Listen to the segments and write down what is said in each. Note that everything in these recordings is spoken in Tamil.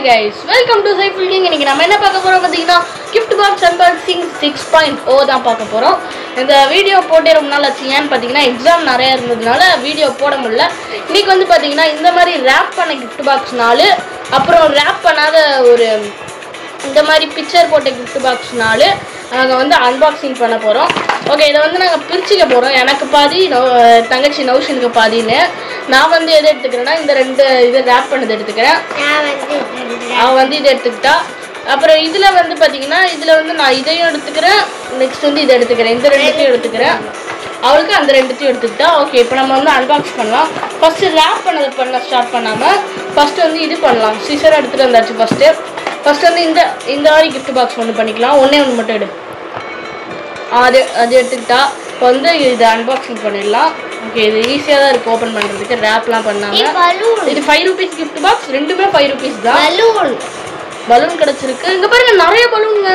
guys, welcome to Saiful King. இன்னைக்கு நம்ம என்ன பார்க்க போறோம் பாத்தீங்கன்னா gift box unboxing 6.0 தான் பார்க்க போறோம். இந்த வீடியோ போட்டே ரொம்ப நாள் ஆச்சு. ஏன்னு பாத்தீங்கன்னா எக்ஸாம் நிறைய இருந்ததுனால வீடியோ போட முடியல. இன்னைக்கு வந்து பாத்தீங்கன்னா இந்த மாதிரி ரேப் பண்ண gift box 4 அப்புறம் ரேப் பண்ணாத ஒரு இந்த மாதிரி பிக்சர் போட்ட gift box 4 நாங்க வந்து அன்பாக்சிங் பண்ண போறோம். ஓகே, இத வந்து நாங்க பிரிச்சுக்க போறோம். எனக்கு பாதி தங்கச்சி நௌஷனுக்கு பாதின்னு. நான் வந்து எதை எடுத்துக்கிறேன்னா இந்த ரெண்டு இதை ரேப் பண்ணது எடுத்துக்கிறேன். அவன் வந்து இதை எடுத்துக்கிட்டா. அப்புறம் இதுல வந்து பாத்தீங்கன்னா இதுல வந்து நான் இதையும் எடுத்துக்கிறேன், நெக்ஸ்ட் வந்து இதை எடுத்துக்கிறேன். இந்த ரெண்டுத்தையும் எடுத்துக்கிறேன், அவளுக்கு அந்த ரெண்டுத்தையும் எடுத்துக்கிட்டா. ஓகே, இப்போ நம்ம வந்து அன்பாக்ஸ் பண்ணலாம். ஃபர்ஸ்ட் ரேப் பண்ண ஸ்டார்ட் பண்ணாம ஃபர்ஸ்ட் வந்து இது பண்ணலாம். சிசர் எடுத்துட்டு வந்தாச்சு. ஃபர்ஸ்ட் வந்து இந்த மாதிரி கிஃப்ட் பாக்ஸ் ஒன்று பண்ணிக்கலாம். ஒன்று மட்டும் எடு. அது எடுத்துக்கிட்டா இப்போ வந்து இது அன்பாக்சிங் பண்ணிடலாம். ஓகே, இது ஈஸியாக தான் இருக்குது ஓப்பன் பண்ணுறதுக்கு. ரேப்லாம் பண்ணாங்க. இது 5 ரூபீஸ் கிஃப்ட் பாக்ஸ், ரெண்டுமே 5 ரூபீஸ் தான். பலூன் கிடச்சிருக்கு. இங்கே பாருங்க நிறைய பலூனுங்க.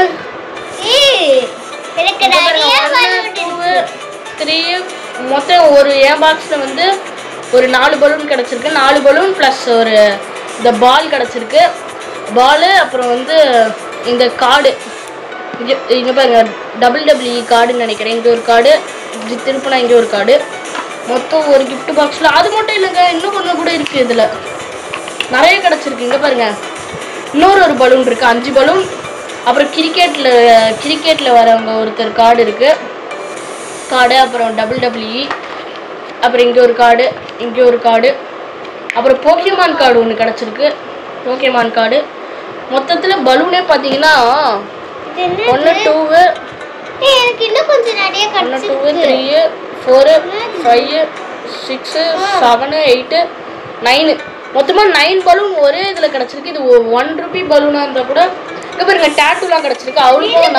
3 மொத்தம் ஒரு என் பாக்ஸில் வந்து ஒரு 4 பலூன் கிடச்சிருக்கு. 4 பலூன் ப்ளஸ் ஒரு இந்த பால் கிடச்சிருக்கு. பால் அப்புறம் வந்து இந்த கார்டு இங்கே பாருங்க WWE கார்டுன்னு நினைக்கிறேன். இங்கே ஒரு கார்டு, திருப்பினா இங்கே ஒரு கார்டு. மொத்தம் ஒரு கிஃப்ட் பாக்ஸில் அது மட்டும் இல்லைங்க, இன்னும் கொஞ்சம் கூட இருக்குது. இதில் நிறைய கிடச்சிருக்கு. இங்கே பாருங்க இன்னொரு பலூன் இருக்குது, 5 பலூன். அப்புறம் கிரிக்கெட்டில் வரவங்க ஒருத்தர் கார்டு இருக்குது, கார்டு. அப்புறம் WWE, அப்புறம் இங்கே ஒரு கார்டு, இங்கே ஒரு கார்டு. அப்புறம் போக்கியமான் கார்டு ஒன்று கிடச்சிருக்கு, போக்கியமான் கார்டு. மொத்தத்தில் பலூனே பார்த்தீங்கன்னா 1 2 3 4 5 6 7 8 9 மொத்தமாக 9 பலூன் ஒரே இதில் கிடச்சிருக்கு. இது 1 ரூபி பலூனாக இருந்தால் கூட இங்கே பாருங்க டேட்டூலாம் கிடச்சிருக்கு. அவளுக்கும்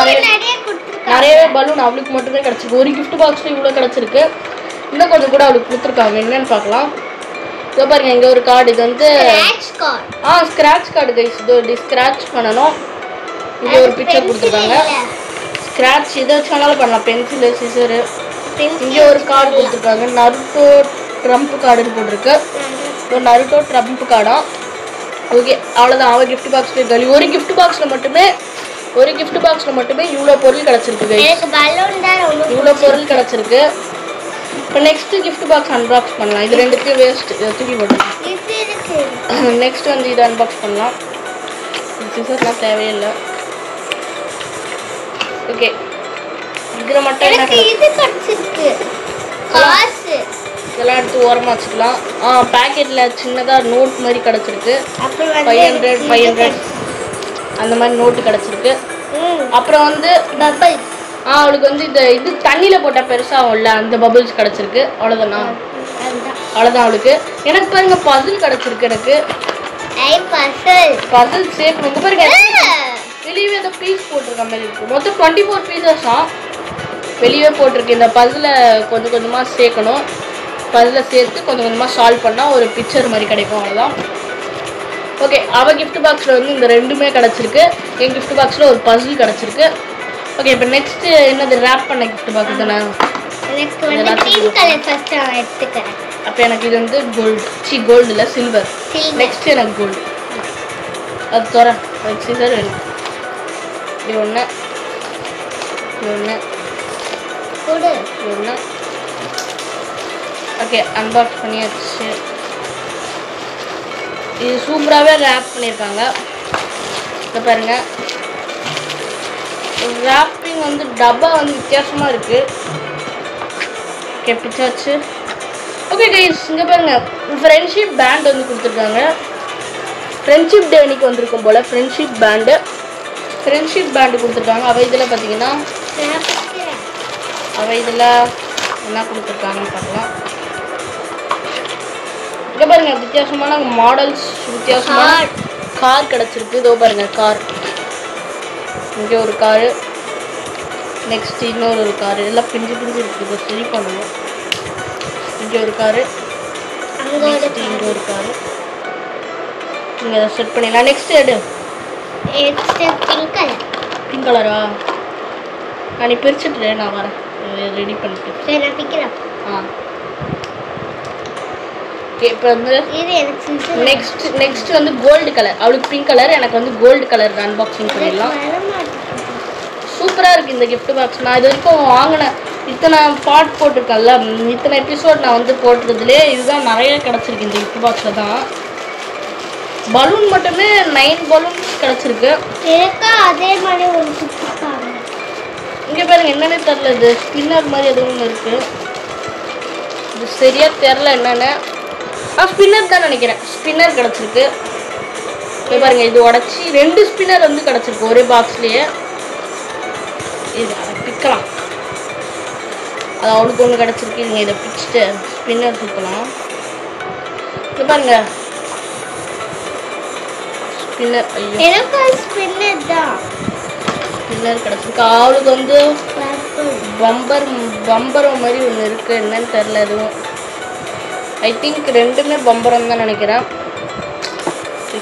நிறைய பலூன் அவளுக்கு மட்டுமே கிடச்சிருக்கு. ஒரு கிஃப்ட் பாக்ஸில் இவ்வளோ கிடச்சிருக்கு. இன்னும் கொஞ்சம் கூட அவளுக்கு கொடுத்துருக்காங்க. என்னன்னு பார்க்கலாம். இதோ பாருங்க இங்கே ஒரு கார்டு. இது வந்து ஸ்க்ராட்ச் கார்டு கைஸ். இது ஸ்க்ராட்ச் பண்ணணும். இங்கே ஒரு பிக்சர் கொடுத்துருக்காங்க. ஸ்க்ராட்ச் இதை வச்சு வேணாலும் பண்ணலாம், பென்சிலு சிசரு. இங்கே ஒரு கார்டு கொடுத்துருக்காங்க, நருட்டோ ட்ரம்ப் கார்டுன்னு போட்டிருக்கு. ஒரு நருட்டோ ட்ரம்ப் கார்டா. ஓகே, அவ்வளோதான். அவள் கிஃப்ட் பாக்ஸில் கலி ஒரு கிஃப்ட் பாக்ஸில் மட்டுமே இவ்வளோ பொருள் கிடச்சிருக்கு. இவ்வளோ பொருள் கிடச்சிருக்கு. இப்போ நெக்ஸ்ட் கிஃப்ட் பாக்ஸ் அன்பாக்ஸ் பண்ணலாம். இது ரெண்டுத்தையும் வேஸ்ட் தூக்கி போட்டுருக்கோம். நெக்ஸ்ட் வந்து இதை அன்பாக்ஸ் பண்ணலாம். சிசர்லாம் தேவையில்லை. ஓகே, இதில் மட்டும் என்ன கிடச்சிருக்கு? காசு இதெல்லாம் எடுத்து ஓரமாக வச்சுக்கலாம். பேக்கெட்டில் சின்னதாக நோட் மாதிரி கிடச்சிருக்கு. 500 அந்த மாதிரி நோட்டு கிடச்சிருக்கு. அப்புறம் வந்து அவளுக்கு வந்து இது தண்ணியில் போட்டால் பெருசாகும்ல, அந்த பபிள்ஸ் கிடச்சிருக்கு. அவ்வளோதானா? அவ்வளோதான் அவளுக்கு. எனக்கு பாருங்க பசில் கிடச்சிருக்கு. எனக்கு பசில் ஷேப் ரொம்ப பாருங்க. வெளியே ஏதோ பீஸ் போட்டிருக்க மாதிரி இருக்குது. மொத்தம் 24 பீசஸ் தான் வெளியே போட்டிருக்கு. இந்த பசிலை கொஞ்சம் கொஞ்சமாக சேர்க்கணும். பசிலை சேர்த்து கொஞ்சம் கொஞ்சமாக சால்வ் பண்ணால் ஒரு பிக்சர் மாதிரி கிடைக்கும். அவ்வளோதான். ஓகே, அவள் கிஃப்ட் பாக்ஸில் வந்து இந்த ரெண்டுமே கிடச்சிருக்கு. என் கிஃப்ட் பாக்ஸில் ஒரு பசில் கிடச்சிருக்கு. ஓகே, இப்போ நெக்ஸ்ட் என்னது ரேப் பண்ண கிஃப்ட் பாக்ஸ் தானே. அப்போ எனக்கு இது வந்து கோல்டு இல்லை சில்வர். நெக்ஸ்ட் எனக்கு கோல்டு. அது தர சிசர் வேணும். இது ஒன்று, ஓகே, அன்பாக்ஸ் பண்ணியாச்சு. இது சூப்பராகவே ரேப் பண்ணியிருக்காங்க. இதை பாருங்க, ரேப்பிங் வந்து டப்பா வந்து வித்தியாசமாக இருக்குது. ஓகே, பிச்சாச்சு. ஓகே கைஸ், இங்கே பாருங்க ஃப்ரெண்ட்ஷிப் பேண்ட் வந்து கொடுத்துருக்காங்க. ஃப்ரெண்ட்ஷிப் டே அன்னைக்கு வந்திருக்கும் போல் ஃப்ரெண்ட்ஷிப் பேண்டு கொடுத்துருக்காங்க. அவள் இதில் பார்த்தீங்கன்னா என்ன கொடுத்துருக்காங்கன்னு பார்க்கலாம். இங்கே பாருங்க வித்தியாசமான மாடல்ஸ், வித்தியாசமான கார் கிடச்சிருக்கு. இதோ பாருங்க கார். இங்கே ஒரு காரு, நெக்ஸ்ட் இன்னொரு காரு. எல்லாம் பிஞ்சு இருக்குது. இதை சரி பண்ணணும். இங்கே ஒரு காரு, இங்கே ஒரு காரு. இங்கே அதை செட் பண்ணிடலாம். நெக்ஸ்ட் எடு. பிங்க் கலரா? நான் பிரிச்சுட்டு நான் வரேன், ரெடி பண்ணிட்டு. ஓகே இப்போ வந்து நெக்ஸ்ட் வந்து கோல்டு கலர். அவளுக்கு பிங்க் கலர், எனக்கு வந்து கோல்டு கலர் அன்பாக்சிங் பண்ணிடலாம். சூப்பராக இருக்குது இந்த கிஃப்ட் பாக்ஸ். நான் இது வரைக்கும் வாங்கினேன், இத்தனை பார்ட் போட்டிருக்கேன்ல, இத்தனை எபிசோட் நான் வந்து போட்டுறதுலேயே இதுதான் நிறைய கிடச்சிருக்கு. இந்த கிஃப்ட் பாக்ஸில் தான் பலூன் மட்டுமே 9 பலூன்ஸ் கிடச்சிருக்கு. அதே மாதிரி ஒரு இங்கே பாருங்க, என்னென்னு தெரில, இது ஸ்பின்னர் மாதிரி எதுவும் ஒன்று இருக்குது. இது சரியாக தெரில என்னென்னு. ஸ்பின்னர் தான் நினைக்கிறேன். ஸ்பின்னர் கிடச்சிருக்கு. இங்கே பாருங்கள், இது உடச்சி 2 ஸ்பின்னர் வந்து கிடச்சிருக்கு ஒரே பாக்ஸ்லேயே. இது அதை பிக்கலாம். அது அவளுக்கு ஒன்று கிடச்சிருக்கு. நீங்கள் இதை பிச்சுட்டு ஸ்பின்னர் தூக்கலாம். இங்கே பாருங்க, ஸ்பின்னர். ஐயோ, ஸ்பின்னர் தான் ஸ்பின்னர் கிடச்சிருக்கு. அவளுக்கு வந்து பம்பரம் மாதிரி ஒன்று இருக்குது. என்னன்னு தெரில எதுவும். ஐ திங்க் 2மே பம்பரம் தான் நினைக்கிறேன்.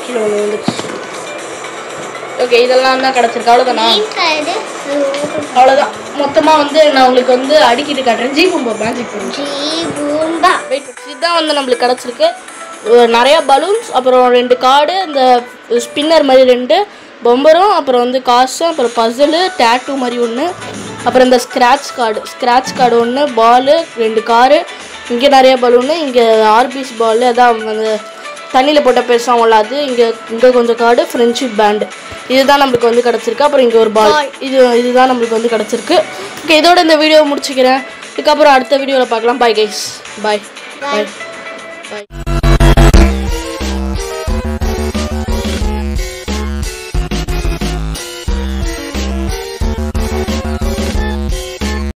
கீழே ஒன்று வந்துச்சு. ஓகே, இதெல்லாம் தான் கிடச்சிருக்கு. அவ்வளோதானா? அவ்வளோதான். மொத்தமாக வந்து நான் உங்களுக்கு வந்து அடிக்கிட்டு காட்டுறேன். ஜி பூம்பா மேஜிக் பூம்பா. வெயிட், இதுதான் வந்து நம்மளுக்கு கிடச்சிருக்கு. நிறையா பலூன்ஸ், அப்புறம் 2 கார்டு, இந்த ஸ்பின்னர் மாதிரி 2 பொம்பரும், அப்புறம் வந்து காசு, அப்புறம் பசிலு, டேட்டூ மாதிரி ஒன்று, அப்புறம் இந்த ஸ்க்ராட்ச் கார்டு ஒன்று, பாலு, 2 காரு, இங்கே நிறைய பலூனு, இங்கே ஆர்பிஸ் பால், அதான் அந்த தண்ணியில் போட்ட பேசாமல அது, இங்கே கொஞ்சம் கார்டு, ஃப்ரெண்ட்ஷிப் பேண்டு, இதுதான் நம்மளுக்கு வந்து கிடச்சிருக்கு. அப்புறம் இங்கே ஒரு பால், இதுதான் நம்மளுக்கு வந்து கிடச்சிருக்கு. ஓகே, இதோட இந்த வீடியோவை முடிச்சுக்கிறேன். இதுக்கப்புறம் அடுத்த வீடியோவில் பார்க்கலாம். பாய் கைஸ், பாய் பாய் பாய்.